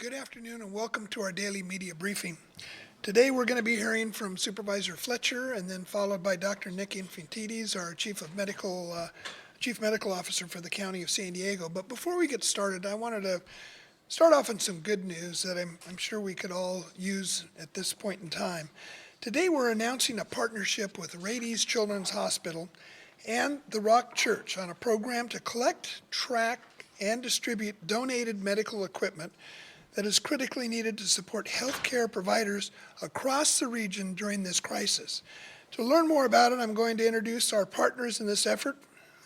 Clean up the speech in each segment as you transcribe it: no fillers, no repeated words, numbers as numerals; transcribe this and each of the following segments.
Good afternoon and welcome to our daily media briefing. Today we're going to be hearing from Supervisor Fletcher and then followed by Dr. Nick Infantides, our Chief Medical Officer for the County of San Diego. But before we get started, I wanted to start off on some good news that I'm sure we could all use at this point in time. Today we're announcing a partnership with Rady's Children's Hospital and the Rock Church on a program to collect, track, and distribute donated medical equipment that is critically needed to support healthcare providers across the region during this crisis. To learn more about it, I'm going to introduce our partners in this effort,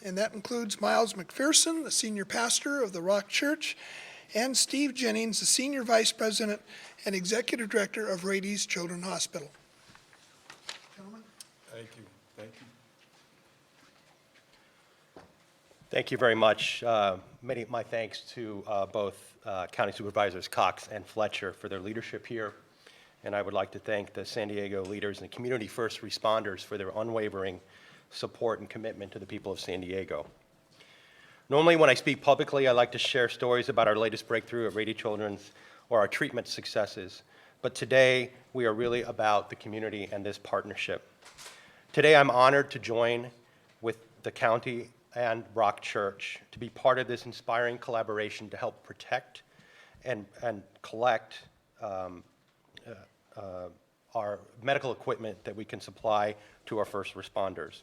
and that includes Miles McPherson, the Senior Pastor of the Rock Church, and Steve Jennings, the Senior Vice President and Executive Director of Rady's Children's Hospital. Gentlemen. Thank you. Thank you. Thank you very much. Many of my thanks to both County Supervisors Cox and Fletcher for their leadership here. And I would like to thank the San Diego leaders and community first responders for their unwavering support and commitment to the people of San Diego. Normally when I speak publicly, I like to share stories about our latest breakthrough at Rady Children's or our treatment successes. But today, we are really about the community and this partnership. Today, I'm honored to join with the county and Rock Church to be part of this inspiring collaboration to help protect and collect our medical equipment that we can supply to our first responders.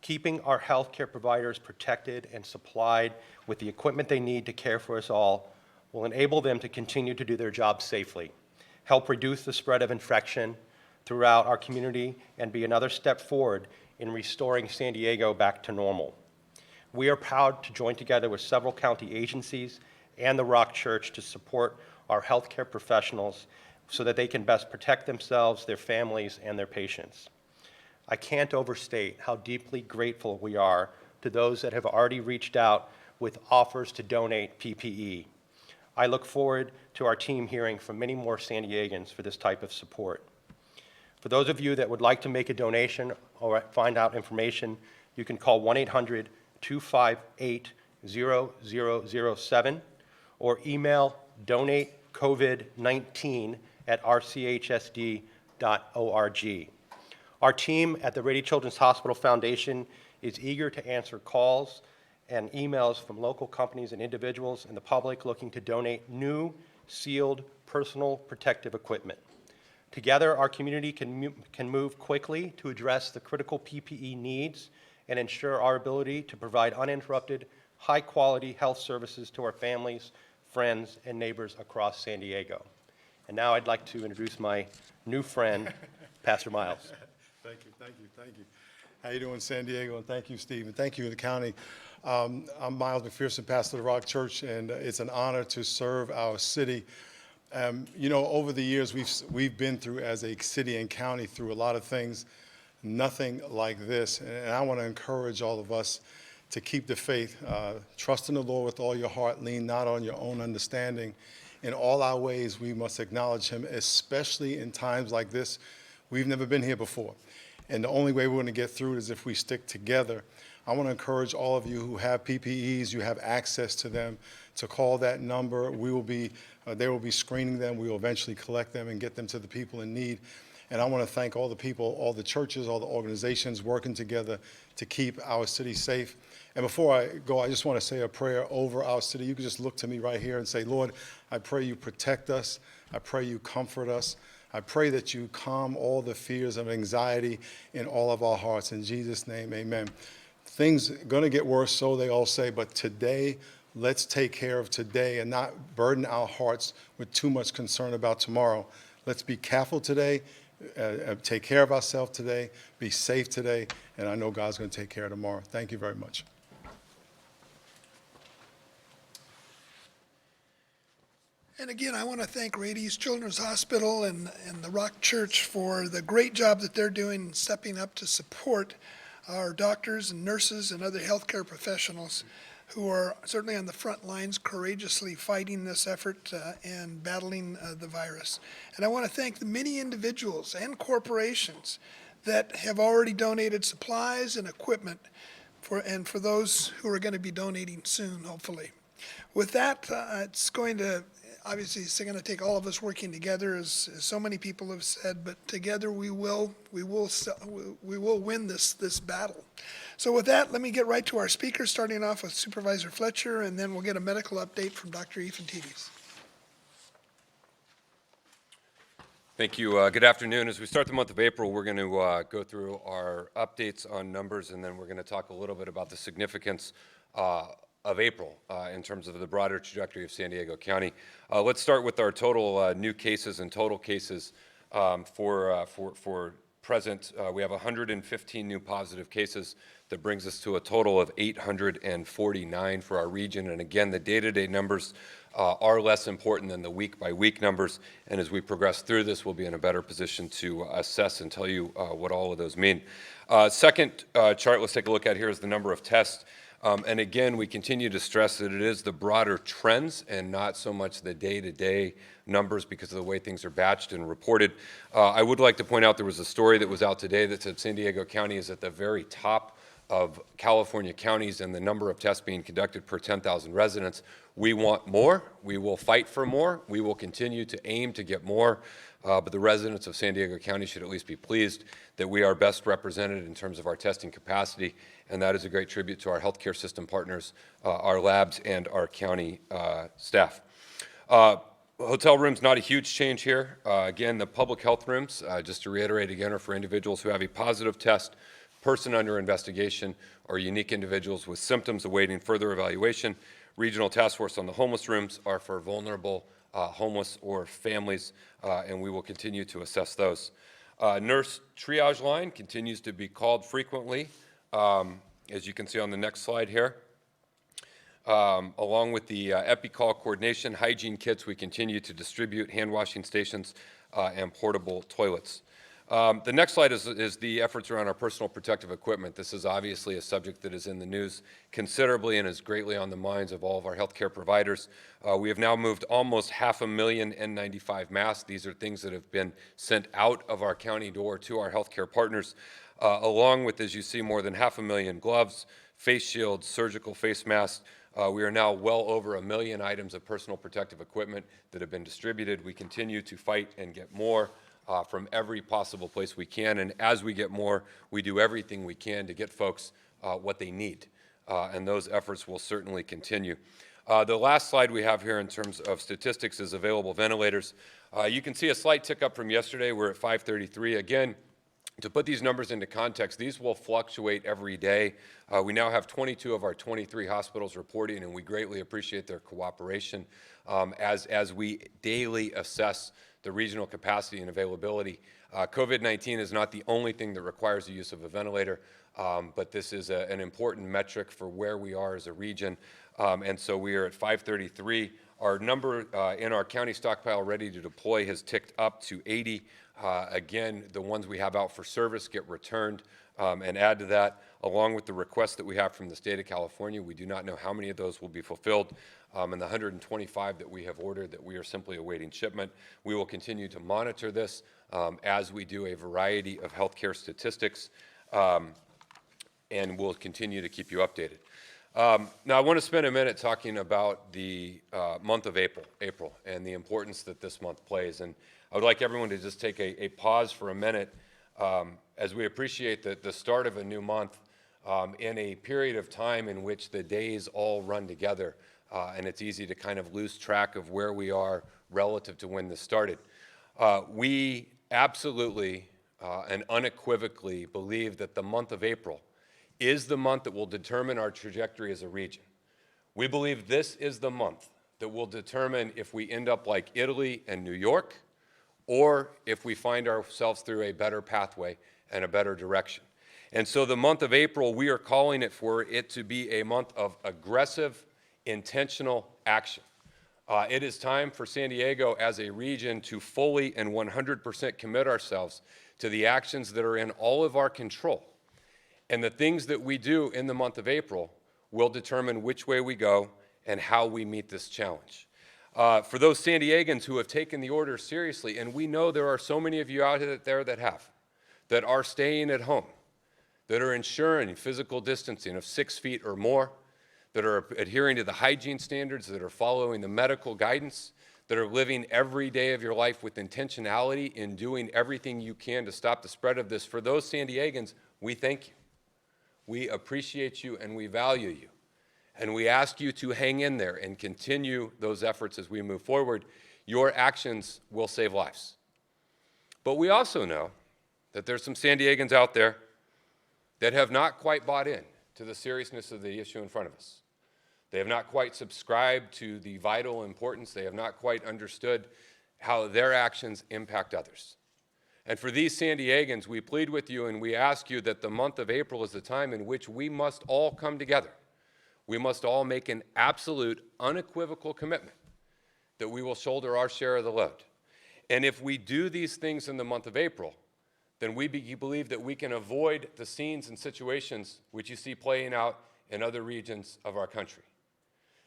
Keeping our healthcare providers protected and supplied with the equipment they need to care for us all will enable them to continue to do their job safely, help reduce the spread of infection throughout our community, and be another step forward in restoring San Diego back to normal. We are proud to join together with several county agencies and the Rock Church to support our healthcare professionals so that they can best protect themselves, their families, and their patients. I can't overstate how deeply grateful we are to those that have already reached out with offers to donate PPE. I look forward to our team hearing from many more San Diegans for this type of support. For those of you that would like to make a donation or find out information, you can call 1-800-258-0007 or email donatecovid19@rchsd.org. Our team at the Rady Children's Hospital Foundation is eager to answer calls and emails from local companies and individuals and the public looking to donate new, sealed, personal protective equipment. Together, our community can move quickly to address the critical PPE needs and ensure our ability to provide uninterrupted, high-quality health services to our families, friends, and neighbors across San Diego. And now I'd like to introduce my new friend, Pastor Miles. Thank you, thank you, thank you. How you doing, San Diego? And thank you, Steve, and thank you, the county. I'm Miles McPherson, pastor of the Rock Church, and it's an honor to serve our city. You know, over the years, we've been through, as a city and county, through a lot of things, nothing like this. And I want to encourage all of us to keep the faith. Trust in the Lord with all your heart, lean not on your own understanding. In all our ways, we must acknowledge him, especially in times like this. We've never been here before. And the only way we're going to get through it is if we stick together. I want to encourage all of you who have PPEs, you have access to them, to call that number. They will be screening them. We will eventually collect them and get them to the people in need. And I want to thank all the people, all the churches, all the organizations working together to keep our city safe. And before I go, I just want to say a prayer over our city. You can just look to me right here and say, Lord, I pray you protect us. I pray you comfort us. I pray that you calm all the fears of anxiety in all of our hearts. In Jesus' name, amen. Things are going to get worse, so they all say, but today, let's take care of today and not burden our hearts with too much concern about tomorrow. Let's be careful today, take care of ourselves today, be safe today, and I know God's going to take care of tomorrow. Thank you very much. And again, I want to thank Rady's Children's Hospital and the Rock Church for the great job that they're doing in stepping up to support our doctors and nurses and other healthcare professionals who are certainly on the front lines courageously fighting this effort and battling the virus. And I want to thank the many individuals and corporations that have already donated supplies and equipment for those who are going to be donating soon, hopefully. With that, it's going to, obviously, it's going to take all of us working together, as so many people have said, but together we will win this battle. So with that, let me get right to our speakers, starting off with Supervisor Fletcher, and then we'll get a medical update from Dr. Efantides. Thank you. Good afternoon. As we start the month of April, we're going to go through our updates on numbers, and then we're going to talk a little bit about the significance of April in terms of the broader trajectory of San Diego County. Let's start with our total new cases and total cases for present. We have 115 new positive cases. That brings us to a total of 849 for our region. And again, the day-to-day numbers are less important than the week-by-week numbers. And as we progress through this, we'll be in a better position to assess and tell you what all of those mean. Second chart let's take a look at here is the number of tests. And again, we continue to stress that it is the broader trends and not so much the day-to-day numbers because of the way things are batched and reported. I would like to point out there was a story that was out today that said San Diego County is at the very top of California counties and the number of tests being conducted per 10,000 residents. We want more. We will fight for more. We will continue to aim to get more. But the residents of San Diego County should at least be pleased that we are best represented in terms of our testing capacity, and that is a great tribute to our healthcare system partners, our labs, and our county staff. Hotel rooms, not a huge change here. Again, the public health rooms, just to reiterate again, are for individuals who have a positive test, person under investigation, or unique individuals with symptoms awaiting further evaluation. Regional task force on the homeless rooms are for vulnerable homeless or families, and we will continue to assess those. Nurse triage line continues to be called frequently, as you can see on the next slide here. Along with the EpiCall coordination, hygiene kits, we continue to distribute hand washing stations and portable toilets. The next slide is the efforts around our personal protective equipment. This is obviously a subject that is in the news considerably and is greatly on the minds of all of our healthcare providers. We have now moved almost 500,000 N95 masks. These are things that have been sent out of our county door to our healthcare partners, along with, as you see, more than 500,000 gloves, face shields, surgical face masks. We are now well over 1 million items of personal protective equipment that have been distributed. We continue to fight and get more from every possible place we can, and as we get more, we do everything we can to get folks what they need, and those efforts will certainly continue. The last slide we have here in terms of statistics is available ventilators. You can see a slight tick up from yesterday. We're at 533. Again, to put these numbers into context, these will fluctuate every day. We now have 22 of our 23 hospitals reporting, and we greatly appreciate their cooperation as we daily assess the regional capacity and availability. COVID-19 is not the only thing that requires the use of a ventilator, but this is an important metric for where we are as a region. And so we are at 533. Our number in our county stockpile ready to deploy has ticked up to 80. Again, the ones we have out for service get returned, and add to that, along with the requests that we have from the state of California. We do not know how many of those will be fulfilled, and the 125 that we have ordered that we are simply awaiting shipment. We will continue to monitor this as we do a variety of healthcare statistics, and we'll continue to keep you updated. Now, I want to spend a minute talking about the month of April, and the importance that this month plays. And I would like everyone to just take a pause for a minute as we appreciate the start of a new month in a period of time in which the days all run together, and it's easy to kind of lose track of where we are relative to when this started. We absolutely and unequivocally believe that the month of April is the month that will determine our trajectory as a region. We believe this is the month that will determine if we end up like Italy and New York, or if we find ourselves through a better pathway and a better direction. And so the month of April, we are calling it for it to be a month of aggressive, intentional action. It is time for San Diego as a region to fully and 100% commit ourselves to the actions that are in all of our control. And the things that we do in the month of April will determine which way we go and how we meet this challenge. For those San Diegans who have taken the order seriously, and we know there are so many of you out there that are staying at home, that are ensuring physical distancing of 6 feet or more, that are adhering to the hygiene standards, that are following the medical guidance, that are living every day of your life with intentionality in doing everything you can to stop the spread of this. For those San Diegans, we thank you. We appreciate you and we value you. And we ask you to hang in there and continue those efforts as we move forward. Your actions will save lives. But we also know that there's some San Diegans out there that have not quite bought in to the seriousness of the issue in front of us. They have not quite subscribed to the vital importance. They have not quite understood how their actions impact others. And for these San Diegans, we plead with you and we ask you that the month of April is the time in which we must all come together. We must all make an absolute, unequivocal commitment that we will shoulder our share of the load. And if we do these things in the month of April, then we believe that we can avoid the scenes and situations which you see playing out in other regions of our country.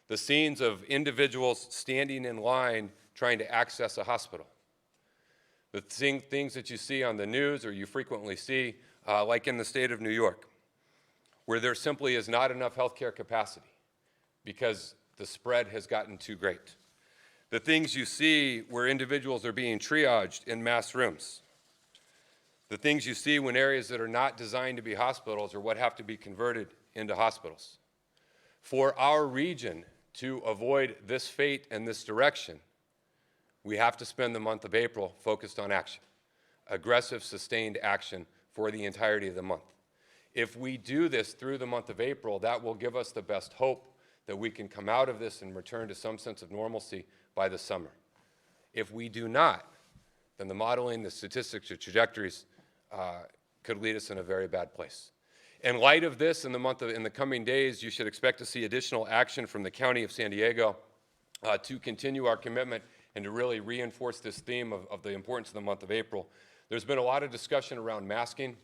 The scenes of individuals standing in line trying to access a hospital. The things that you see on the news or you frequently see, like in the state of New York, where there simply is not enough healthcare capacity because the spread has gotten too great. The things you see where individuals are being triaged in mass rooms. The things you see when areas that are not designed to be hospitals are what have to be converted into hospitals. For our region to avoid this fate and this direction, we have to spend the month of April focused on action, aggressive, sustained action for the entirety of the month. If we do this through the month of April, that will give us the best hope that we can come out of this and return to some sense of normalcy by the summer. If we do not, then the modeling, the statistics, the trajectories could lead us in a very bad place. In light of this, in the coming days, you should expect to see additional action from the County of San Diego to continue our commitment and to really reinforce this theme of the importance of the month of April. There's been a lot of discussion around masking.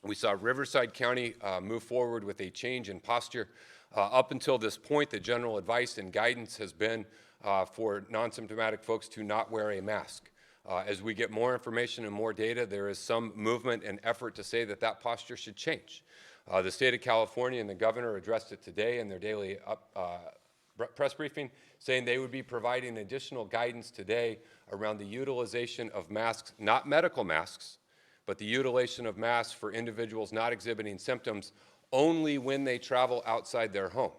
We saw Riverside County move forward with a change in posture. Up until this point, the general advice and guidance has been for non-symptomatic folks to not wear a mask. As we get more information and more data, there is some movement and effort to say that that posture should change. The state of California and the governor addressed it today in their daily press briefing, saying they would be providing additional guidance today around the utilization of masks, not medical masks, but the utilization of masks for individuals not exhibiting symptoms only when they travel outside their home.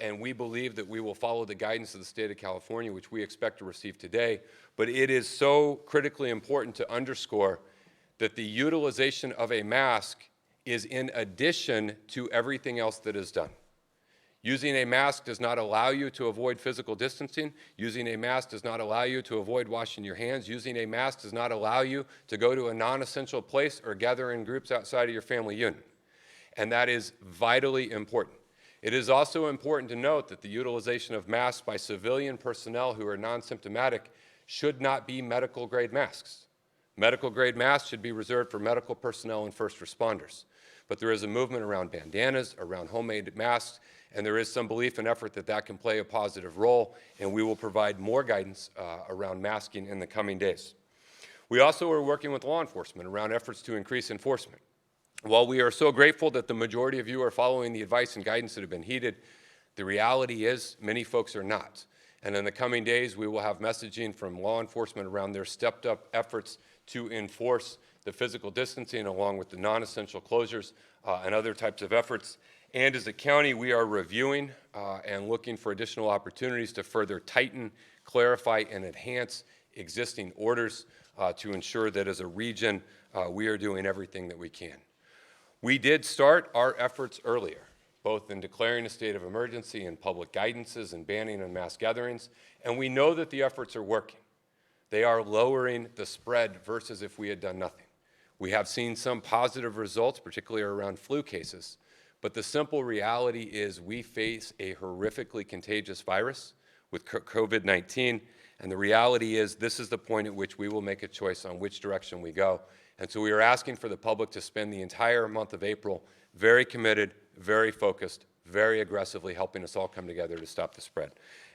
And we believe that we will follow the guidance of the state of California, which we expect to receive today. But it is so critically important to underscore that the utilization of a mask is in addition to everything else that is done. Using a mask does not allow you to avoid physical distancing. Using a mask does not allow you to avoid washing your hands. Using a mask does not allow you to go to a non-essential place or gather in groups outside of your family unit. And that is vitally important. It is also important to note that the utilization of masks by civilian personnel who are non-symptomatic should not be medical-grade masks. Medical-grade masks should be reserved for medical personnel and first responders. But there is a movement around bandanas, around homemade masks, and there is some belief and effort that that can play a positive role, and we will provide more guidance around masking in the coming days. We also are working with law enforcement around efforts to increase enforcement. While we are so grateful that the majority of you are following the advice and guidance that have been heeded, the reality is many folks are not. And in the coming days, we will have messaging from law enforcement around their stepped-up efforts to enforce the physical distancing along with the non-essential closures and other types of efforts. And as a county, we are reviewing and looking for additional opportunities to further tighten, clarify, and enhance existing orders to ensure that as a region, we are doing everything that we can. We did start our efforts earlier, both in declaring a state of emergency and public guidances and banning on mass gatherings, and we know that the efforts are working. They are lowering the spread versus if we had done nothing. We have seen some positive results, particularly around flu cases, but the simple reality is we face a horrifically contagious virus with COVID-19, and the reality is this is the point at which we will make a choice on which direction we go. And so we are asking for the public to spend the entire month of April very committed, very focused, very aggressively helping us all come together to stop the spread.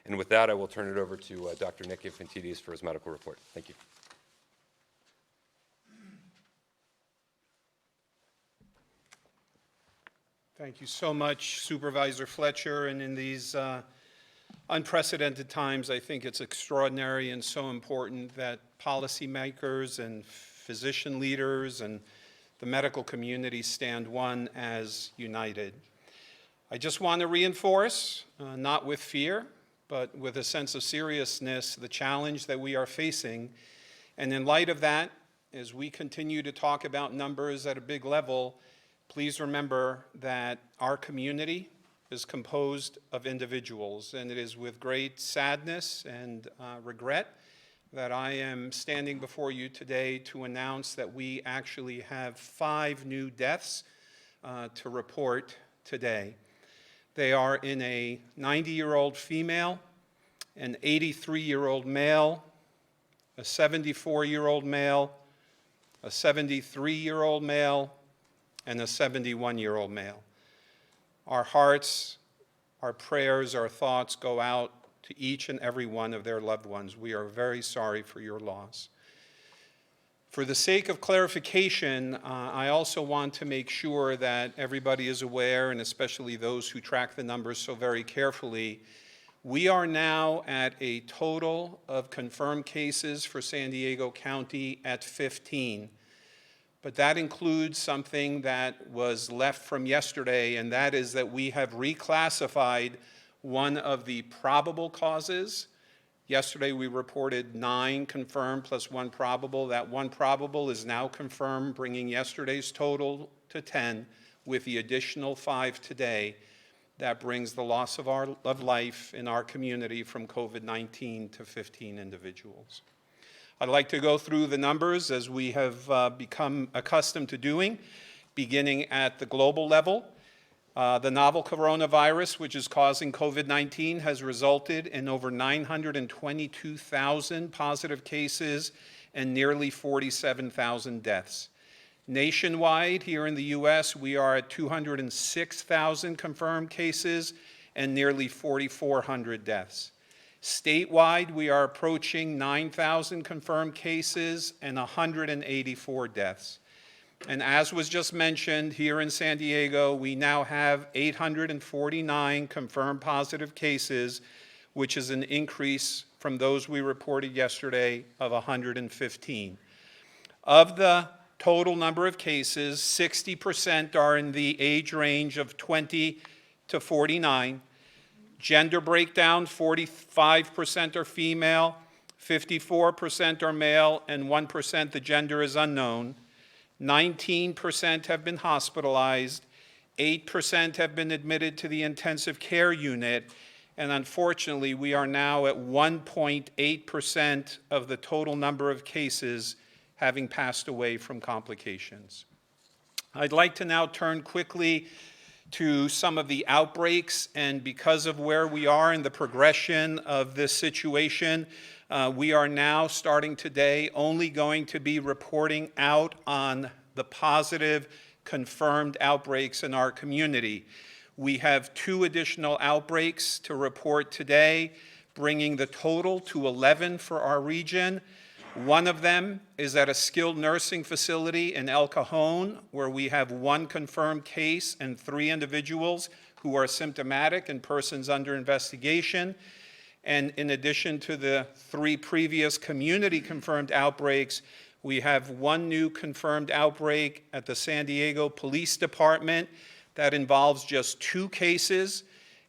And with that, I will turn it over to Dr. Nick Infantidis for his medical report. Thank you. Thank you so much, Supervisor Fletcher. And in these unprecedented times, I think it's extraordinary and so important that policymakers and physician leaders and the medical community stand one as united. I just want to reinforce, not with fear, but with a sense of seriousness, the challenge that we are facing. And in light of that, as we continue to talk about numbers at a big level, please remember that our community is composed of individuals, and it is with great sadness and regret that I am standing before you today to announce that we actually have 5 new deaths to report today. They are in a 90-year-old female, an 83-year-old male, a 74-year-old male, a 73-year-old male, and a 71-year-old male. Our hearts, our prayers, our thoughts go out to each and every one of their loved ones. We are very sorry for your loss. For the sake of clarification, I also want to make sure that everybody is aware, and especially those who track the numbers so very carefully, we are now at a total of confirmed cases for San Diego County at 15. But that includes something that was left from yesterday, and that is that we have reclassified one of the probable causes. Yesterday we reported 9 confirmed plus 1 probable. That 1 probable is now confirmed, bringing yesterday's total to 10 with the additional 5 today. That brings the loss of life in our community from COVID-19 to 15 individuals. I'd like to go through the numbers as we have become accustomed to doing, beginning at the global level. The novel coronavirus, which is causing COVID-19, has resulted in over 922,000 positive cases and nearly 47,000 deaths. Nationwide, here in the U.S., we are at 206,000 confirmed cases and nearly 4,400 deaths. Statewide, we are approaching 9,000 confirmed cases and 184 deaths. And as was just mentioned, here in San Diego, we now have 849 confirmed positive cases, which is an increase from those we reported yesterday of 115. Of the total number of cases, 60% are in the age range of 20 to 49. Gender breakdown, 45% are female, 54% are male, and 1% the gender is unknown. 19% have been hospitalized, 8% have been admitted to the intensive care unit, and unfortunately, we are now at 1.8% of the total number of cases having passed away from complications. I'd like to now turn quickly to some of the outbreaks, and because of where we are in the progression of this situation, we are now starting today only going to be reporting out on the positive confirmed outbreaks in our community. We have 2 additional outbreaks to report today, bringing the total to 11 for our region. One of them is at a skilled nursing facility in El Cajon, where we have 1 confirmed case and 3 individuals who are symptomatic and persons under investigation. And in addition to the 3 previous community confirmed outbreaks, we have 1 new confirmed outbreak at the San Diego Police Department that involves just 2 cases,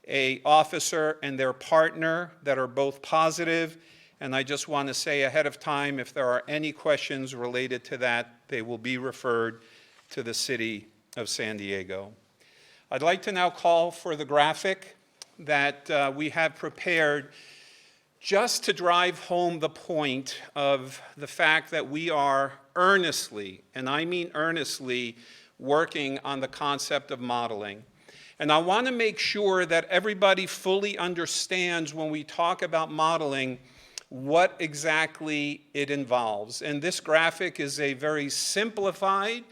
an officer and their partner that are both positive. And I just want to say ahead of time, if there are any questions related to that, they will be referred to the City of San Diego. I'd like to now call for the graphic that we have prepared just to drive home the point of the fact that we are earnestly, and I mean earnestly, working on the concept of modeling. And I want to make sure that everybody fully understands when we talk about modeling what exactly it involves. And this graphic is a very simplified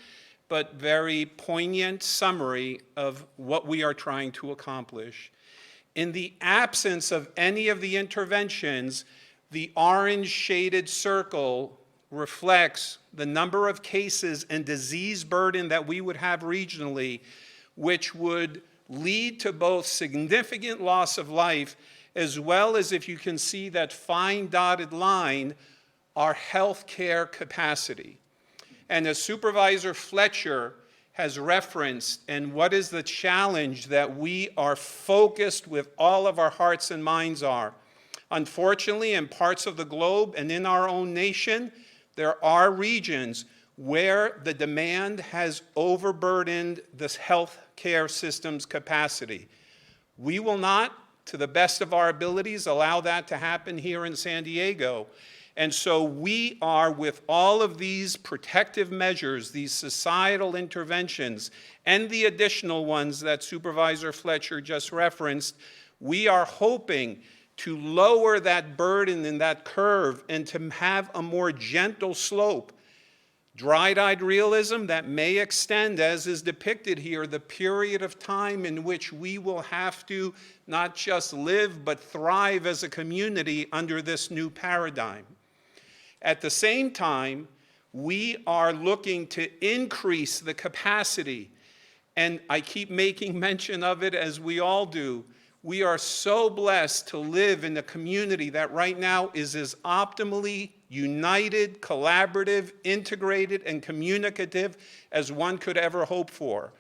but very poignant summary of what we are trying to accomplish. In the absence of any of the interventions, the orange shaded circle reflects the number of cases and disease burden that we would have regionally which would lead to both significant loss of life, as well as, if you can see that fine dotted line, our healthcare capacity. And as Supervisor Fletcher has referenced, and what is the challenge that we are focused with all of our hearts and minds are, unfortunately, in parts of the globe and in our own nation, there are regions where the demand has overburdened this health care system's capacity. We will not, to the best of our abilities, allow that to happen here in San Diego. And so we are, with all of these protective measures, these societal interventions, and the additional ones that Supervisor Fletcher just referenced, we are hoping to lower that burden and that curve and to have a more gentle slope. Dried-eyed realism that may extend, as is depicted here, the period of time in which we will have to not just live but thrive as a community under this new paradigm. At the same time, we are looking to increase the capacity, and I keep making mention of it as we all do. We are so blessed to live in a community that right now is as optimally united, collaborative, integrated, and communicative as one could ever hope for.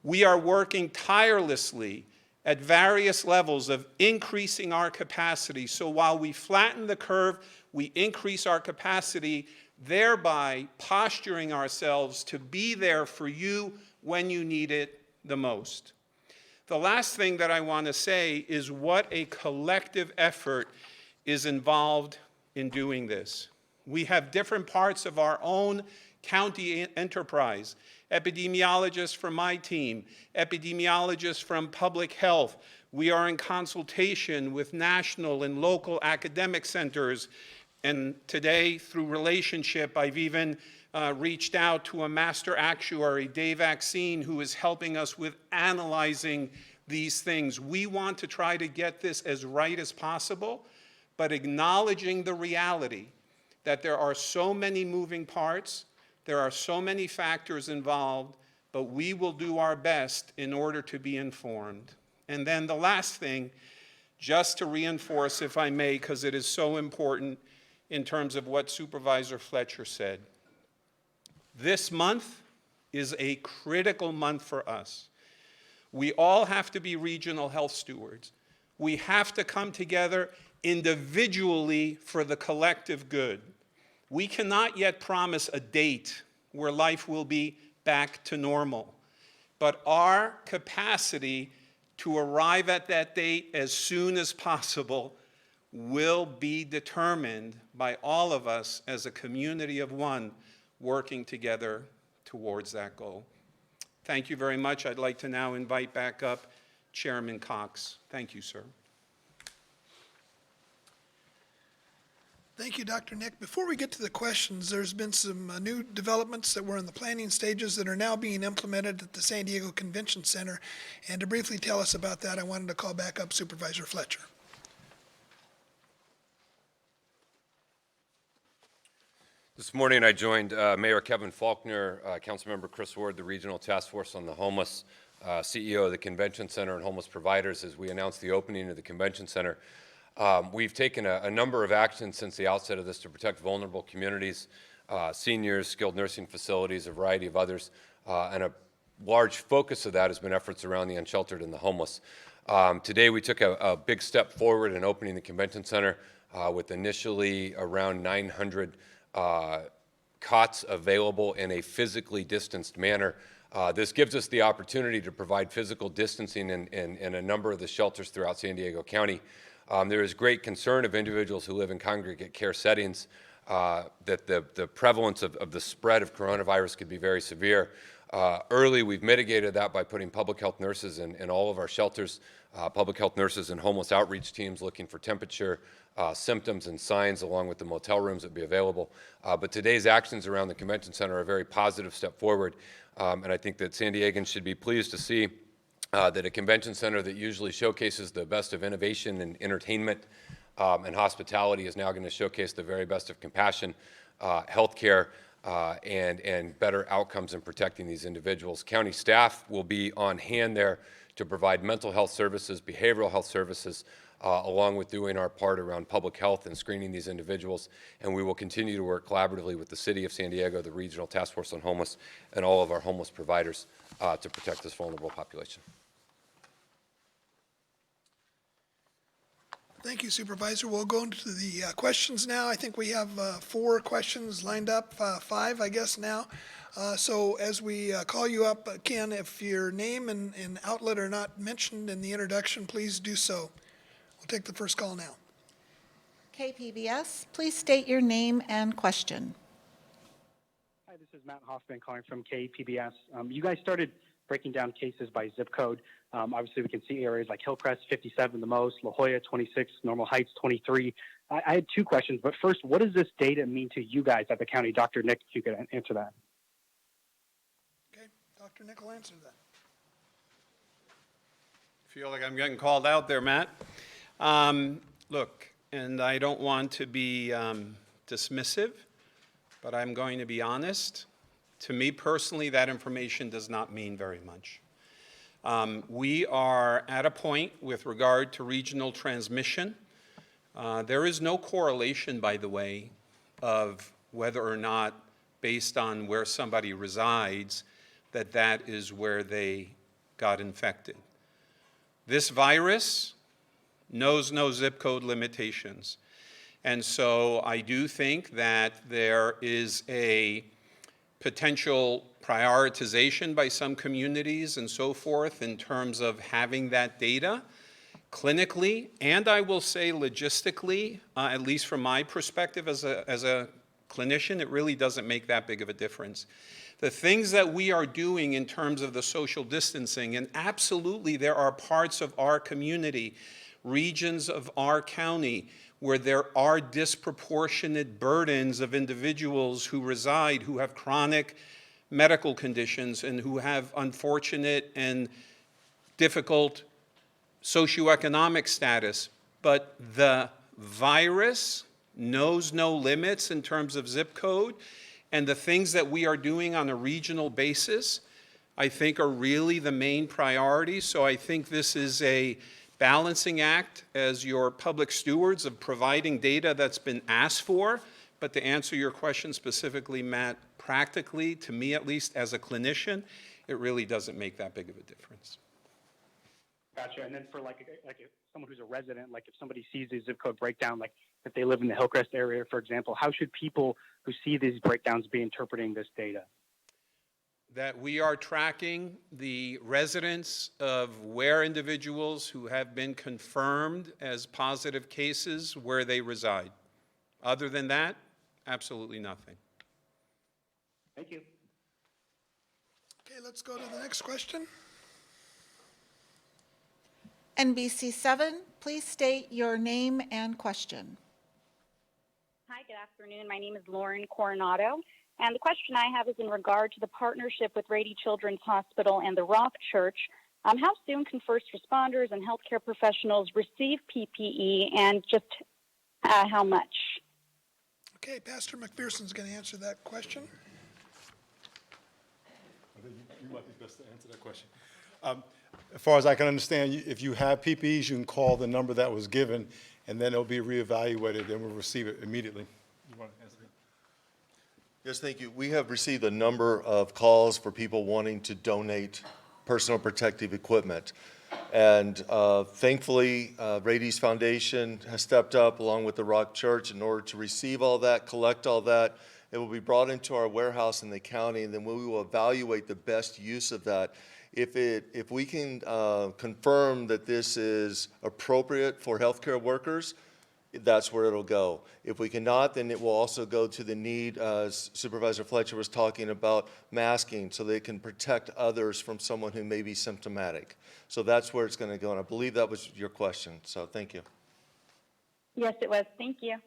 We are working tirelessly at various levels of increasing our capacity. So while we flatten the curve, we increase our capacity, thereby posturing ourselves to be there for you when you need it the most. The last thing that I want to say is what a collective effort is involved in doing this. We have different parts of our own county enterprise, epidemiologists from my team, epidemiologists from public health. We are in consultation with national and local academic centers, and today, through relationship, I've even reached out to a master actuary, Dave Axine, who is helping us with analyzing these things. We want to try to get this as right as possible, but acknowledging the reality that there are so many moving parts, there are so many factors involved, but we will do our best in order to be informed. And then the last thing, just to reinforce, if I may, because it is so important in terms of what Supervisor Fletcher said. This month is a critical month for us. We all have to be regional health stewards. We have to come together individually for the collective good. We cannot yet promise a date where life will be back to normal, but our capacity to arrive at that date as soon as possible will be determined by all of us as a community of one working together towards that goal. Thank you very much. I'd like to now invite back up Chairman Cox. Thank you, sir. Thank you, Dr. Nick. Before we get to the questions, there's been some new developments that were in the planning stages that are now being implemented at the San Diego Convention Center. And to briefly tell us about that, I wanted to call back up Supervisor Fletcher. This morning I joined Mayor Kevin Faulkner, Councilmember Chris Ward, the Regional Task Force on the Homeless, CEO of the Convention Center and Homeless Providers, as we announced the opening of the Convention Center. We've taken a number of actions since the outset of this to protect vulnerable communities, seniors, skilled nursing facilities, a variety of others, and a large focus of that has been efforts around the unsheltered and the homeless. Today we took a big step forward in opening the Convention Center with initially around 900 cots available in a physically distanced manner. This gives us the opportunity to provide physical distancing in a number of the shelters throughout San Diego County. There is great concern of individuals who live in congregate care settings that the prevalence of the spread of coronavirus could be very severe. Early, we've mitigated that by putting public health nurses in all of our shelters, public health nurses and homeless outreach teams looking for temperature, symptoms and signs, along with the motel rooms that be available. But today's actions around the Convention Center are a very positive step forward, and I think that San Diegans should be pleased to see that a convention center that usually showcases the best of innovation and entertainment and hospitality is now going to showcase the very best of compassion, healthcare, and better outcomes in protecting these individuals. County staff will be on hand there to provide mental health services, behavioral health services, along with doing our part around public health and screening these individuals. And we will continue to work collaboratively with the City of San Diego, the Regional Task Force on Homeless, and all of our homeless providers to protect this vulnerable population. Thank you, Supervisor. We'll go into the questions now. I think we have 4 questions lined up, 5, I guess, now. So as we call you up, Ken, if your name and outlet are not mentioned in the introduction, please do so. We'll take the first call now. KPBS, please state your name and question. Hi, this is Matt Hoffman calling from KPBS. You guys started breaking down cases by zip code. Obviously, we can see areas like Hillcrest, 57 the most, La Jolla, 26, Normal Heights, 23. I had 2 questions, but first, what does this data mean to you guys at the county? Dr. Nick, if you could answer that. Okay, Dr. Nick will answer that. Feel like I'm getting called out there, Matt. Look, and I don't want to be dismissive, but I'm going to be honest. To me personally, that information does not mean very much. We are at a point with regard to regional transmission. There is no correlation, by the way, of whether or not, based on where somebody resides, that is where they got infected. This virus knows no zip code limitations. And so I do think that there is a potential prioritization by some communities and so forth in terms of having that data clinically, and I will say logistically, at least from my perspective as a clinician, it really doesn't make that big of a difference. The things that we are doing in terms of the social distancing, and absolutely there are parts of our community, regions of our county, where there are disproportionate burdens of individuals who reside, who have chronic medical conditions and who have unfortunate and difficult socioeconomic status. But the virus knows no limits in terms of zip code, and the things that we are doing on a regional basis, I think, are really the main priority. So I think this is a balancing act as your public stewards of providing data that's been asked for. But to answer your question specifically, Matt, practically, to me at least as a clinician, it really doesn't make that big of a difference. Gotcha. And then for like someone who's a resident, like if somebody sees the zip code breakdown, like if they live in the Hillcrest area, for example, how should people who see these breakdowns be interpreting this data? That we are tracking the residents of where individuals who have been confirmed as positive cases, where they reside. Other than that, absolutely nothing. Thank you. Okay, let's go to the next question. NBC7, please state your name and question. Hi, good afternoon. My name is Lauren Coronado, and the question I have is in regard to the partnership with Rady Children's Hospital and the Roth Church. How soon can first responders and healthcare professionals receive PPE, and just how much? Okay, Pastor McPherson's going to answer that question. I think you might be best to answer that question. As far as I can understand, if you have PPEs, you can call the number that was given, and then it'll be reevaluated, and we'll receive it immediately. You want to answer that? Yes, thank you. We have received a number of calls for people wanting to donate personal protective equipment. And thankfully, Rady's Foundation has stepped up along with the Rock Church in order to receive all that, collect all that. It will be brought into our warehouse in the county, and then we will evaluate the best use of that. If we can confirm that this is appropriate for healthcare workers, that's where it'll go. If we cannot, then it will also go to the need, as Supervisor Fletcher was talking about, masking so they can protect others from someone who may be symptomatic. So that's where it's going to go, and I believe that was your question, so thank you. Yes, it was. Thank you.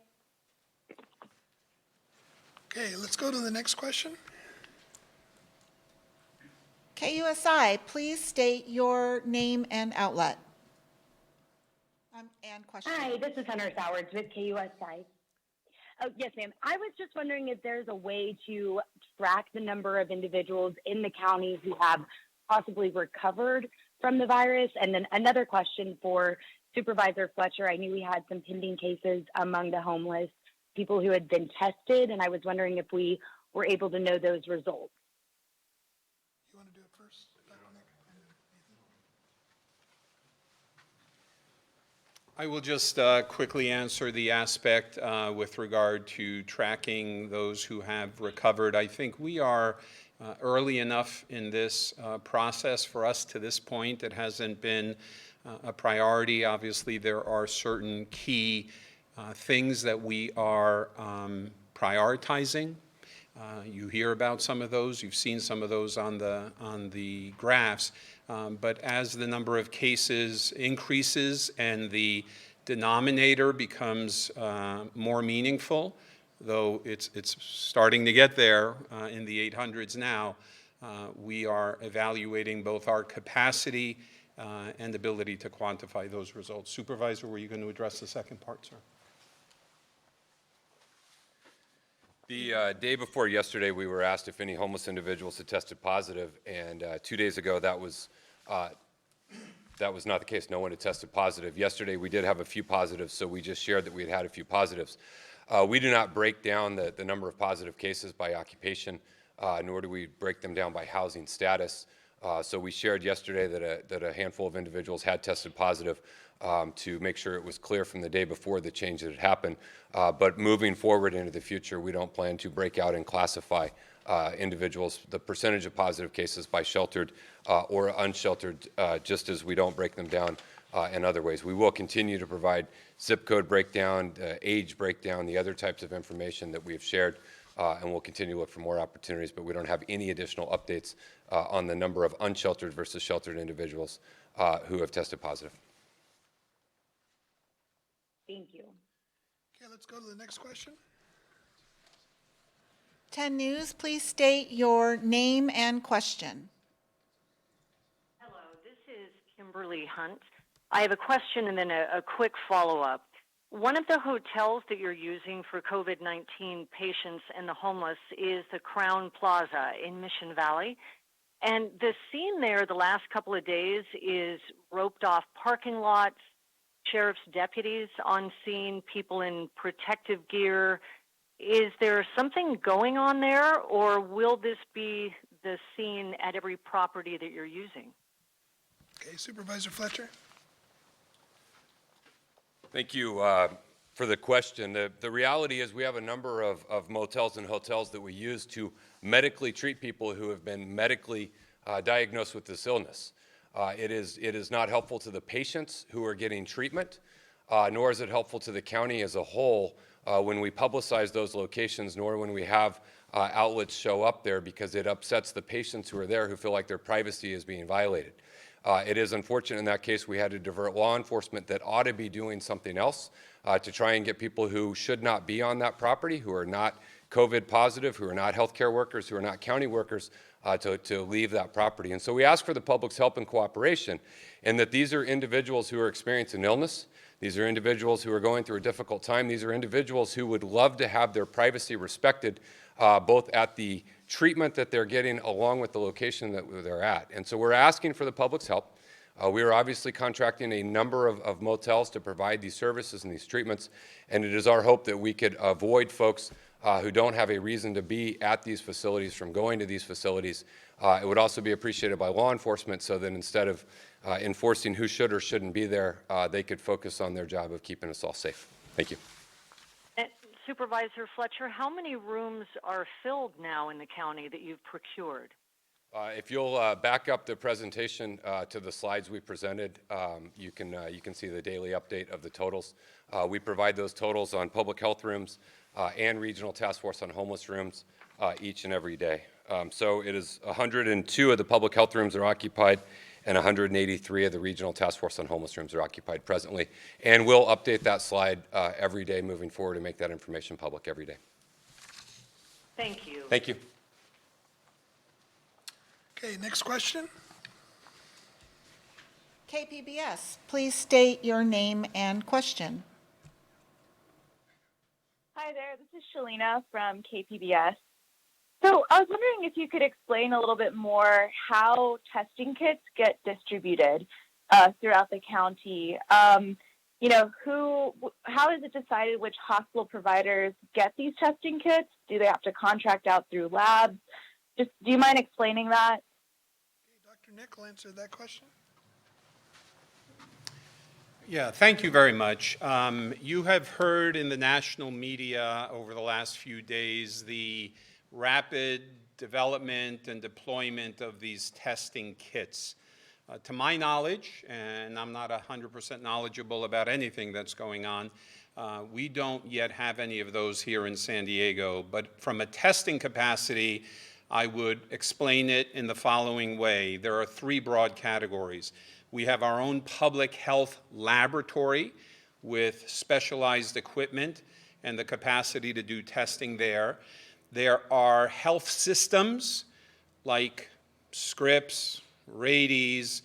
Okay, let's go to the next question. KUSI, please state your name and outlet. And question. Hi, this is Hunter Sowards with KUSI. Oh, yes, ma'am. I was just wondering if there's a way to track the number of individuals in the county who have possibly recovered from the virus. And then another question for Supervisor Fletcher. I knew we had some pending cases among the homeless, people who had been tested, and I was wondering if we were able to know those results. You want to do it first, Dr. Nick? I will just quickly answer the aspect with regard to tracking those who have recovered. I think we are early enough in this process for us to this point. It hasn't been a priority. Obviously, there are certain key things that we are prioritizing. You hear about some of those. You've seen some of those on the graphs. But as the number of cases increases and the denominator becomes more meaningful, though it's starting to get there in the 800s now, we are evaluating both our capacity and ability to quantify those results. Supervisor, were you going to address the second part, sir? The day before yesterday, we were asked if any homeless individuals had tested positive, and 2 days ago, that was not the case. No one had tested positive. Yesterday, we did have a few positives, so we just shared that we had a few positives. We do not break down the number of positive cases by occupation, nor do we break them down by housing status. So we shared yesterday that a handful of individuals had tested positive to make sure it was clear from the day before the change that had happened. But moving forward into the future, we don't plan to break out and classify individuals, the percentage of positive cases by sheltered or unsheltered, just as we don't break them down in other ways. We will continue to provide zip code breakdown, age breakdown, the other types of information that we have shared, and we'll continue to look for more opportunities, but we don't have any additional updates on the number of unsheltered versus sheltered individuals who have tested positive. Thank you. Okay, let's go to the next question. 10 News, please state your name and question. Hello, this is Kimberly Hunt. I have a question and then a quick follow-up. One of the hotels that you're using for COVID-19 patients and the homeless is the Crown Plaza in Mission Valley. And the scene there the last couple of days is roped off parking lots, sheriff's deputies on scene, people in protective gear. Is there something going on there, or will this be the scene at every property that you're using? Okay, Supervisor Fletcher. Thank you for the question. The reality is we have a number of motels and hotels that we use to medically treat people who have been medically diagnosed with this illness. It is not helpful to the patients who are getting treatment, nor is it helpful to the county as a whole when we publicize those locations, nor when we have outlets show up there, because it upsets the patients who are there who feel like their privacy is being violated. It is unfortunate in that case we had to divert law enforcement that ought to be doing something else to try and get people who should not be on that property, who are not COVID positive, who are not healthcare workers, who are not county workers, to leave that property. And so we ask for the public's help and cooperation, and that these are individuals who are experiencing illness. These are individuals who are going through a difficult time. These are individuals who would love to have their privacy respected, both at the treatment that they're getting along with the location that they're at. And so we're asking for the public's help. We are obviously contracting a number of motels to provide these services and these treatments, and it is our hope that we could avoid folks who don't have a reason to be at these facilities from going to these facilities. It would also be appreciated by law enforcement, so that instead of enforcing who should or shouldn't be there, they could focus on their job of keeping us all safe. Thank you. Supervisor Fletcher, how many rooms are filled now in the county that you've procured? If you'll back up the presentation to the slides we presented, you can see the daily update of the totals. We provide those totals on public health rooms and Regional Task Force on Homeless rooms each and every day. So it is 102 of the public health rooms are occupied, and 183 of the Regional Task Force on Homeless rooms are occupied presently. And we'll update that slide every day moving forward and make that information public every day. Thank you. Thank you. Okay, next question. KPBS, please state your name and question. Hi, Hi there, this is Shalina from KPBS. So I was wondering if you could explain a little bit more how testing kits get distributed throughout the county. How is it decided which hospital providers get these testing kits? Do they have to contract out through labs? Do you mind explaining that? Dr. Nick will answer that question. Yeah, thank you very much. You have heard in the national media over the last few days the rapid development and deployment of these testing kits. To my knowledge, and I'm not 100% knowledgeable about anything that's going on, we don't yet have any of those here in San Diego. But from a testing capacity, I would explain it in the following way. There are three broad categories. We have our own public health laboratory with specialized equipment and the capacity to do testing there. There are health systems like Scripps, Rady's,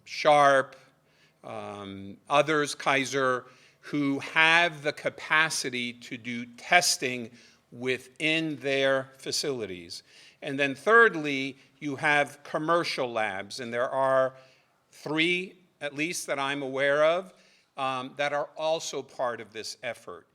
Sharp, others, Kaiser, who have the capacity to do testing within their facilities. And then thirdly, you have commercial labs, and there are three, at least that I'm aware of, that are also part of this effort.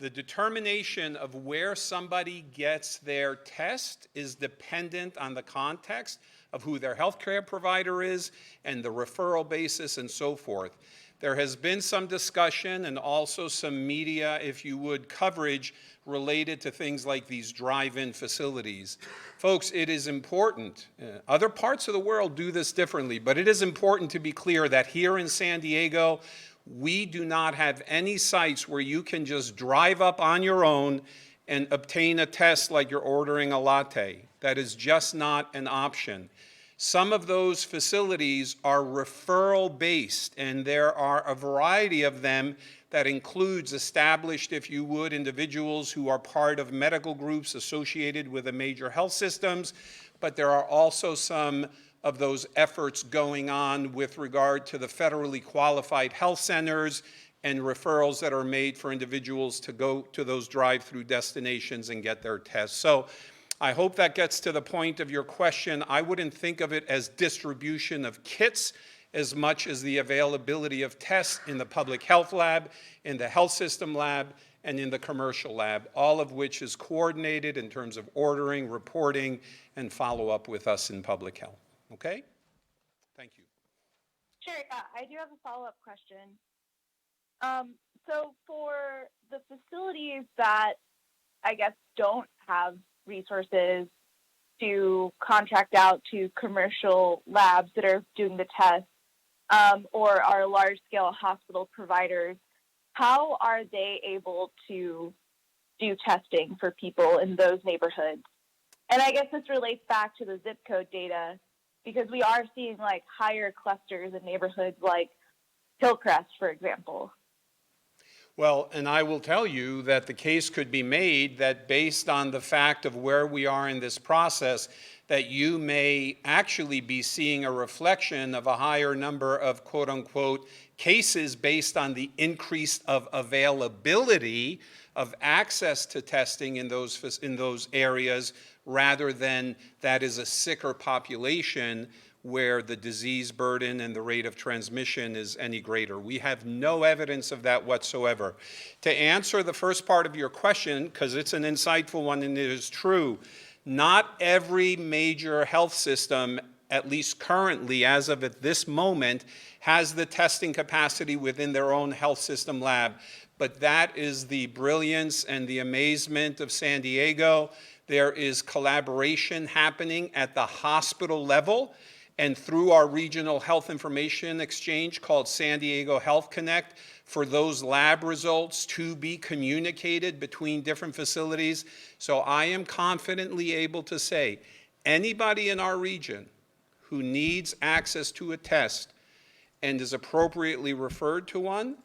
The determination of where somebody gets their test is dependent on the context of who their healthcare provider is and the referral basis and so forth. There has been some discussion and also some media, if you would, coverage related to things like these drive-in facilities. Folks, it is important. Other parts of the world do this differently, but it is important to be clear that here in San Diego, we do not have any sites where you can just drive up on your own and obtain a test like you're ordering a latte. That is just not an option. Some of those facilities are referral-based, and there are a variety of them that includes established, if you would, individuals who are part of medical groups associated with the major health systems, but there are also some of those efforts going on with regard to the federally qualified health centers and referrals that are made for individuals to go to those drive-through destinations and get their tests. So I hope that gets to the point of your question. I wouldn't think of it as distribution of kits as much as the availability of tests in the public health lab, in the health system lab, and in the commercial lab, all of which is coordinated in terms of ordering, reporting, and follow-up with us in public health. Okay? Thank you. Sure, I do have a follow-up question. So for the facilities that I guess don't have resources to contract out to commercial labs that are doing the tests, or are large-scale hospital providers, how are they able to do testing for people in those neighborhoods? And I guess this relates back to the zip code data, because we are seeing like higher clusters in neighborhoods like Hillcrest, for example. Well, and I will tell you that the case could be made that based on the fact of where we are in this process, that you may actually be seeing a reflection of a higher number of quote-unquote cases based on the increase of availability of access to testing in those areas, rather than that is a sicker population where the disease burden and the rate of transmission is any greater. We have no evidence of that whatsoever. To answer the first part of your question, because it's an insightful one and it is true, not every major health system, at least currently, as of at this moment, has the testing capacity within their own health system lab. But that is the brilliance and the amazement of San Diego. There is collaboration happening at the hospital level, and through our regional health information exchange called San Diego Health Connect, for those lab results to be communicated between different facilities. So I am confidently able to say, anybody in our region who needs access to a test and is appropriately referred to one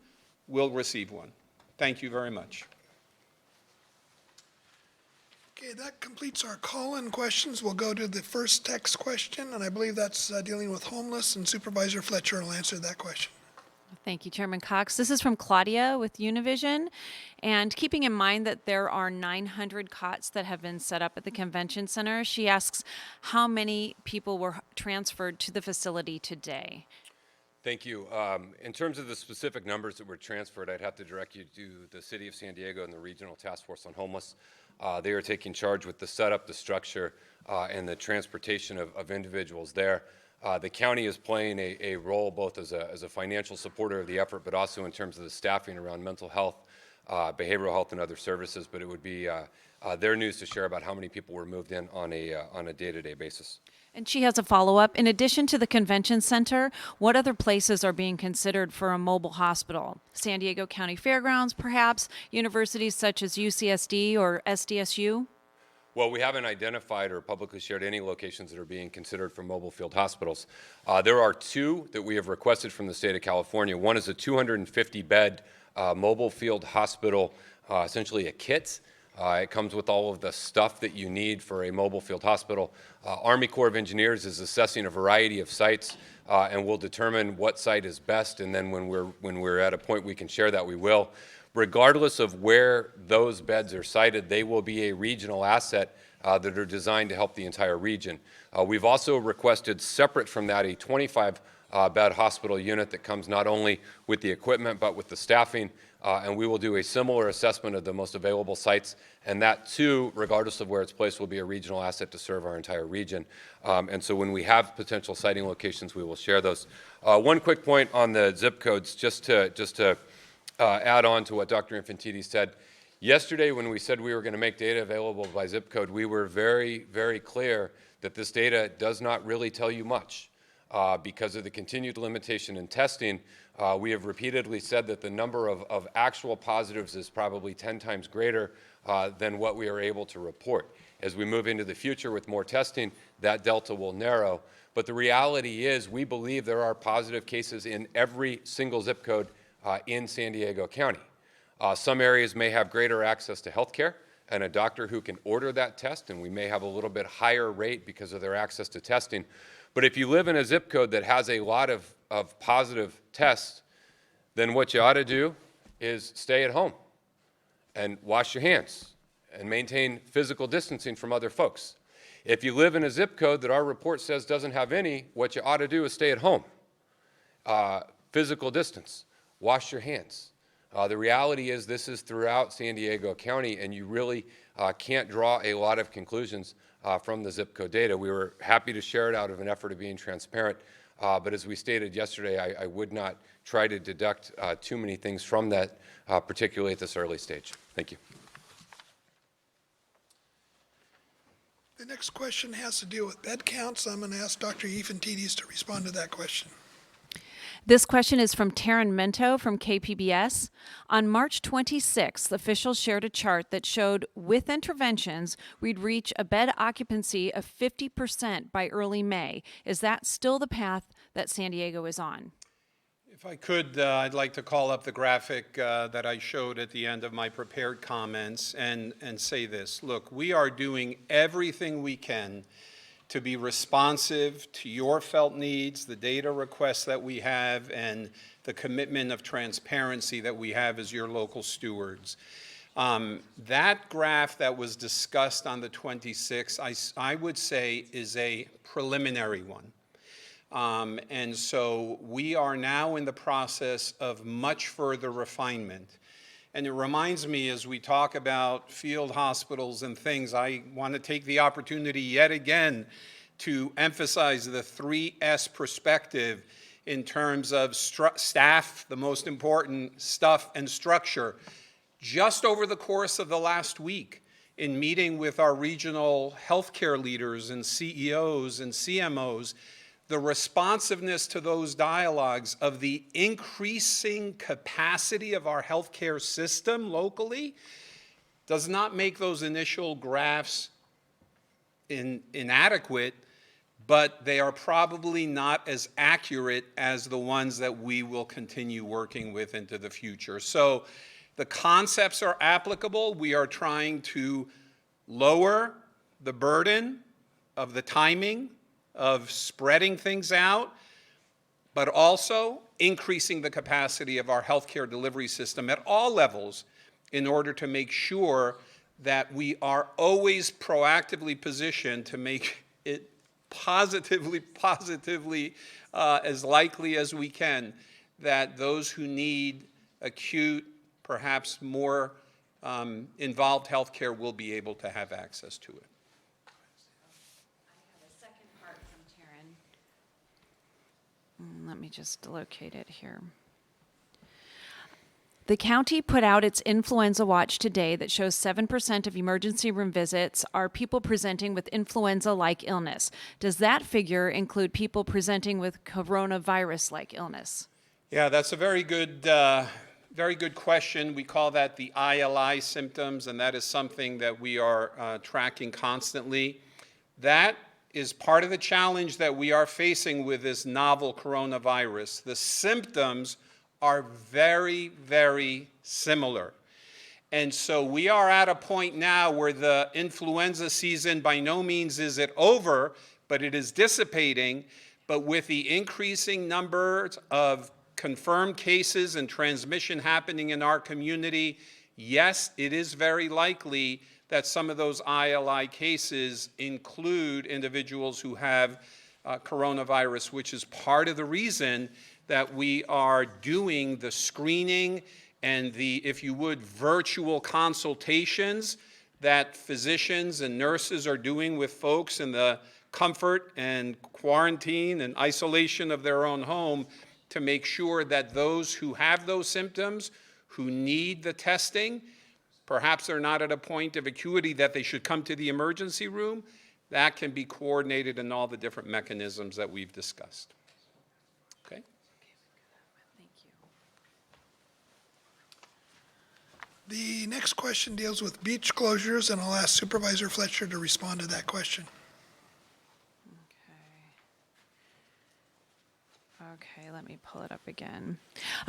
will receive one. Thank you very much. Okay, that completes our call-in questions. We'll go to the first text question, and I believe that's dealing with homeless, and Supervisor Fletcher will answer that question. Thank you, Chairman Cox. This is from Claudia with Univision. And keeping in mind that there are 900 cots that have been set up at the convention center, she asks how many people were transferred to the facility today. Thank you. In terms of the specific numbers that were transferred, I'd have to direct you to the City of San Diego and the Regional Task Force on Homeless. They are taking charge with the setup, the structure, and the transportation of individuals there. The county is playing a role both as a financial supporter of the effort, but also in terms of the staffing around mental health, behavioral health, and other services. But it would be their news to share about how many people were moved in on a day-to-day basis. And she has a follow-up. In addition to the convention center, what other places are being considered for a mobile hospital? San Diego County Fairgrounds, perhaps? Universities such as UCSD or SDSU? Well, we haven't identified or publicly shared any locations that are being considered for mobile field hospitals. There are two that we have requested from the state of California. One is a 250-bed mobile field hospital, essentially a kit. It comes with all of the stuff that you need for a mobile field hospital. Army Corps of Engineers is assessing a variety of sites and will determine what site is best, and then when we're at a point we can share that, we will. Regardless of where those beds are sited, they will be a regional asset that are designed to help the entire region. We've also requested, separate from that, a 25-bed hospital unit that comes not only with the equipment but with the staffing, and we will do a similar assessment of the most available sites, and that too, regardless of where it's placed, will be a regional asset to serve our entire region. And so when we have potential siting locations, we will share those. One quick point on the zip codes, just to add on to what Dr. Infantiti said. Yesterday, when we said we were going to make data available by zip code, we were very, very clear that this data does not really tell you much. Because of the continued limitation in testing, we have repeatedly said that the number of actual positives is probably 10 times greater than what we are able to report. As we move into the future with more testing, that delta will narrow. But the reality is we believe there are positive cases in every single zip code in San Diego County. Some areas may have greater access to health care and a doctor who can order that test, and we may have a little bit higher rate because of their access to testing. But if you live in a zip code that has a lot of positive tests, then what you ought to do is stay at home and wash your hands and maintain physical distancing from other folks. If you live in a zip code that our report says doesn't have any, what you ought to do is stay at home. Physical distance. Wash your hands. The reality is this is throughout San Diego County, and you really can't draw a lot of conclusions from the zip code data. We were happy to share it out of an effort of being transparent, but as we stated yesterday, I would not try to deduct too many things from that, particularly at this early stage. Thank you. The next question has to deal with bed counts. I'm going to ask Dr. Infantidis to respond to that question. This question is from Taryn Mento from KPBS. On March 26th, officials shared a chart that showed with interventions, we'd reach a bed occupancy of 50% by early May. Is that still the path that San Diego is on? If I could, I'd like to call up the graphic that I showed at the end of my prepared comments and say this. Look, we are doing everything we can to be responsive to your felt needs, the data requests that we have, and the commitment of transparency that we have as your local stewards. That graph that was discussed on the 26th, I would say is a preliminary one. And so we are now in the process of much further refinement. And it reminds me, as we talk about field hospitals and things, I want to take the opportunity yet again to emphasize the 3S perspective in terms of staff, the most important, stuff, and structure. Just over the course of the last week, in meeting with our regional healthcare leaders and CEOs and CMOs, the responsiveness to those dialogues of the increasing capacity of our healthcare system locally does not make those initial graphs inadequate, but they are probably not as accurate as the ones that we will continue working with into the future. So the concepts are applicable. We are trying to lower the burden of the timing of spreading things out, but also increasing the capacity of our healthcare delivery system at all levels in order to make sure that we are always proactively positioned to make it positively as likely as we can that those who need acute, perhaps more involved health care will be able to have access to it. I have a second part from Taryn. Let me just locate it here. The county put out its influenza watch today that shows 7% of emergency room visits are people presenting with influenza-like illness. Does that figure include people presenting with coronavirus-like illness? Yeah, that's a very good question. We call that the ILI symptoms, and that is something that we are tracking constantly. That is part of the challenge that we are facing with this novel coronavirus. The symptoms are very, very similar. And so we are at a point now where the influenza season by no means is it over, but it is dissipating. But with the increasing numbers of confirmed cases and transmission happening in our community, yes, it is very likely that some of those ILI cases include individuals who have coronavirus, which is part of the reason that we are doing the screening and the, if you would, virtual consultations that physicians and nurses are doing with folks in the comfort and quarantine and isolation of their own home to make sure that those who have those symptoms, who need the testing, perhaps they're not at a point of acuity that they should come to the emergency room, that can be coordinated in all the different mechanisms that we've discussed. Okay? The next question deals with beach closures, and I'll ask Supervisor Fletcher to respond to that question. Okay, let me pull it up again.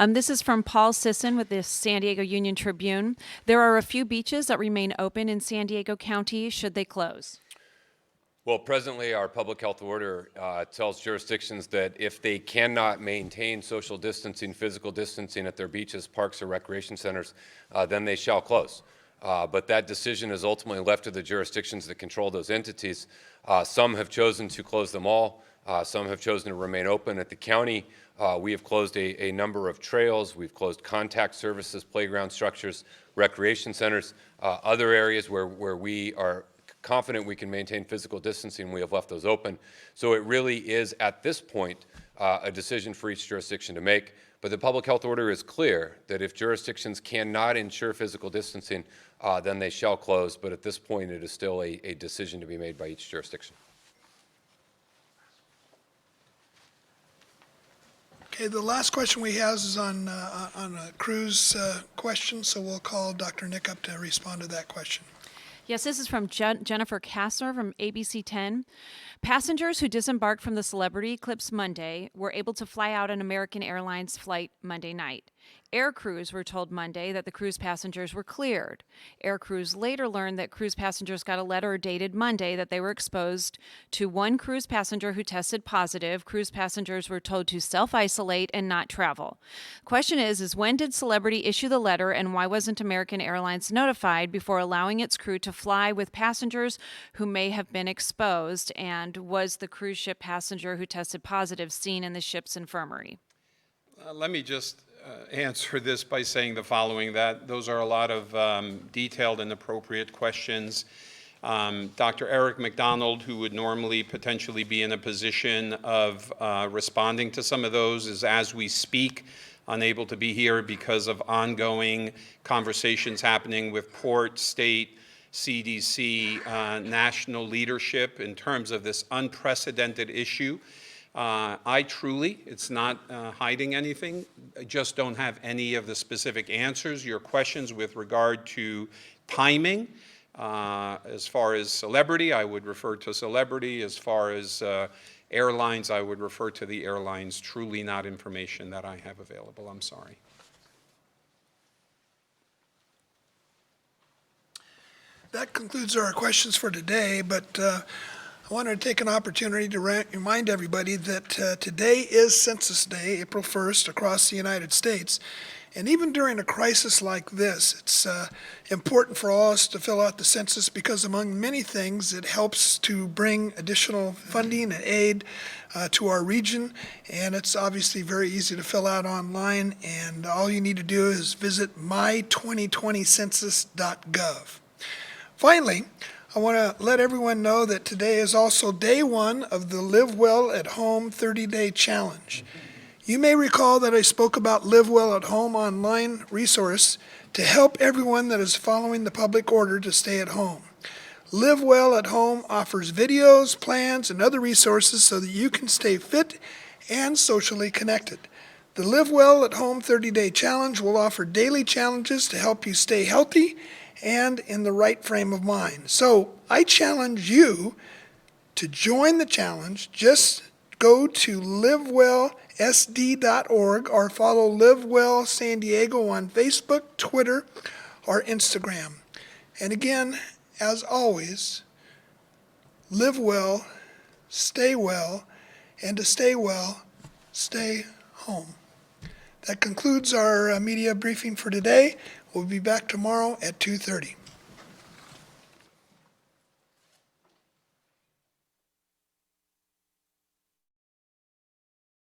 This is from Paul Sisson with the San Diego Union Tribune. There are a few beaches that remain open in San Diego County. Should they close? Well, presently, our public health order tells jurisdictions that if they cannot maintain social distancing, physical distancing at their beaches, parks, or recreation centers, then they shall close. But that decision is ultimately left to the jurisdictions that control those entities. Some have chosen to close them all. Some have chosen to remain open. At the county, we have closed a number of trails. We've closed contact services, playground structures, recreation centers, other areas where we are confident we can maintain physical distancing, we have left those open. So it really is, at this point, a decision for each jurisdiction to make. But the public health order is clear that if jurisdictions cannot ensure physical distancing, then they shall close. But at this point, it is still a decision to be made by each jurisdiction. Okay, the last question we have is on a cruise question, so we'll call Dr. Nick up to respond to that question. Yes, this is from Jennifer Kastner from ABC 10. Passengers who disembarked from the Celebrity Eclipse Monday were able to fly out on American Airlines flight Monday night. Air crews were told Monday that the cruise passengers were cleared. Air crews later learned that cruise passengers got a letter dated Monday that they were exposed to one cruise passenger who tested positive. Cruise passengers were told to self-isolate and not travel. Question is when did Celebrity issue the letter, and why wasn't American Airlines notified before allowing its crew to fly with passengers who may have been exposed? And was the cruise ship passenger who tested positive seen in the ship's infirmary? Let me just answer this by saying the following, that those are a lot of detailed and appropriate questions. Dr. Eric McDonald, who would normally potentially be in a position of responding to some of those, is, as we speak, unable to be here because of ongoing conversations happening with Port, State, CDC, national leadership in terms of this unprecedented issue. I truly, it's not hiding anything, I just don't have any of the specific answers. Your questions with regard to timing, as far as Celebrity, I would refer to Celebrity. As far as airlines, I would refer to the airlines. Truly not information that I have available. I'm sorry. That concludes our questions for today, but I wanted to take an opportunity to remind everybody that today is Census Day, April 1st, across the United States. And even during a crisis like this, it's important for all us to fill out the census because, among many things, it helps to bring additional funding and aid to our region. And it's obviously very easy to fill out online. And all you need to do is visit my2020census.gov. Finally, I want to let everyone know that today is also day one of the Live Well at Home 30-Day Challenge. You may recall that I spoke about Live Well at Home online resource to help everyone that is following the public order to stay at home. Live Well at Home offers videos, plans, and other resources so that you can stay fit and socially connected. The Live Well at Home 30-Day Challenge will offer daily challenges to help you stay healthy and in the right frame of mind. So I challenge you to join the challenge. Just go to livewellsd.org or follow Live Well San Diego on Facebook, Twitter, or Instagram. And again, as always, live well, and to stay well, stay home. That concludes our media briefing for today. We'll be back tomorrow at 2:30.